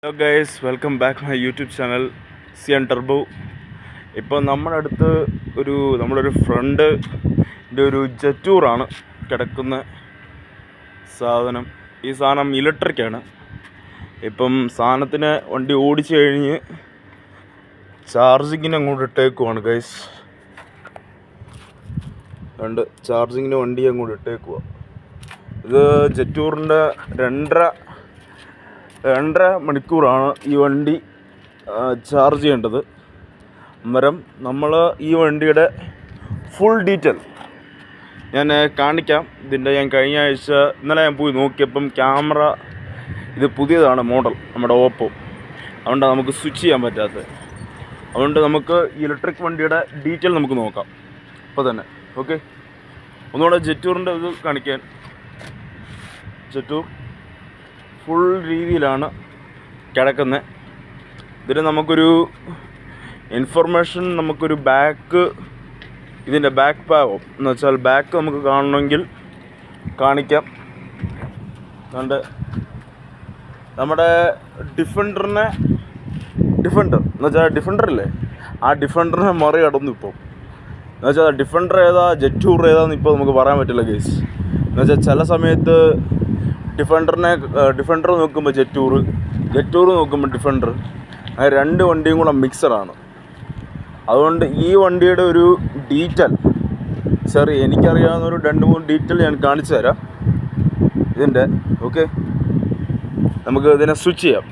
Hello guys, welcome back my YouTube channel Zion turbo. ഇപ്പോൾ നമ്മുടെ അടുത്ത് നമ്മളൊരു ഫ്രണ്ടിൻ്റെ ഒരു ജെറ്റൂറാണ് കിടക്കുന്ന സാധനം. ഈ സാധനം ഇലക്ട്രിക്കാണ്. ഇപ്പം സാധനത്തിന് വണ്ടി ഓടിച്ചു കഴിഞ്ഞ് ചാർജിങ്ങിന് അങ്ങോട്ട് ഇട്ടേക്കുവാണ് ഗൈസ്. ചാർജിങ്ങിന് വണ്ടി അങ്ങോട്ട് ഇട്ടേക്കുക. ഇത് ജെറ്റൂറിൻ്റെ രണ്ടര മണിക്കൂറാണ് ഈ വണ്ടി ചാർജ് ചെയ്യേണ്ടത്. നമ്മൾ ഈ വണ്ടിയുടെ ഫുൾ ഡീറ്റെയിൽ ഞാൻ കാണിക്കാം. ഞാൻ കഴിഞ്ഞ ആഴ്ച ഇന്നലെ ഞാൻ പോയി നോക്കിയപ്പം ക്യാമറ ഇത് പുതിയതാണ്, മോഡൽ നമ്മുടെ ഓപ്പോ. അതുകൊണ്ടാണ് നമുക്ക് സ്വിച്ച് ചെയ്യാൻ പറ്റാത്തത്. അതുകൊണ്ട് നമുക്ക് ഇലക്ട്രിക് വണ്ടിയുടെ ഡീറ്റെയിൽ നമുക്ക് നോക്കാം അപ്പോൾ തന്നെ. ഓക്കെ, ഒന്നുകൂടെ ജെറ്റൂറിൻ്റെ ഇത് കാണിക്കാൻ. ജെറ്റൂർ ഫുൾ രീതിയിലാണ് കിടക്കുന്നത്. ഇതിന് നമുക്കൊരു ഇൻഫർമേഷൻ, നമുക്കൊരു ഇതിൻ്റെ ബാക്ക് ഭാഗം എന്ന് വെച്ചാൽ ബാക്ക് നമുക്ക് കാണണമെങ്കിൽ കാണിക്കാം. നമ്മുടെ ഡിഫൻഡർ എന്ന് വെച്ചാൽ ഡിഫൻഡറില്ലേ, ആ ഡിഫൻഡറിനെ മറികടന്നു ഇപ്പോൾ. എന്ന് വെച്ചാൽ ഡിഫൻഡർ ഏതാ ജെറ്റൂർ ഏതാന്ന് ഇപ്പോൾ നമുക്ക് പറയാൻ പറ്റില്ല കേസ്. എന്ന് വെച്ചാൽ ചില സമയത്ത് ഡിഫൻഡർ നോക്കുമ്പോൾ ജെറ്റൂർ നോക്കുമ്പോൾ ഡിഫൻഡർ, ആ രണ്ട് വണ്ടിയും കൂടെ മിക്സഡാണ്. അതുകൊണ്ട് ഈ വണ്ടിയുടെ ഒരു ഡീറ്റെയിൽ എനിക്കറിയാവുന്ന ഒരു 2-3 ഡീറ്റെയിൽ ഞാൻ കാണിച്ചു തരാം ഇതിൻ്റെ. ഓക്കെ, നമുക്ക് ഇതിനെ സ്വിച്ച് ചെയ്യാം.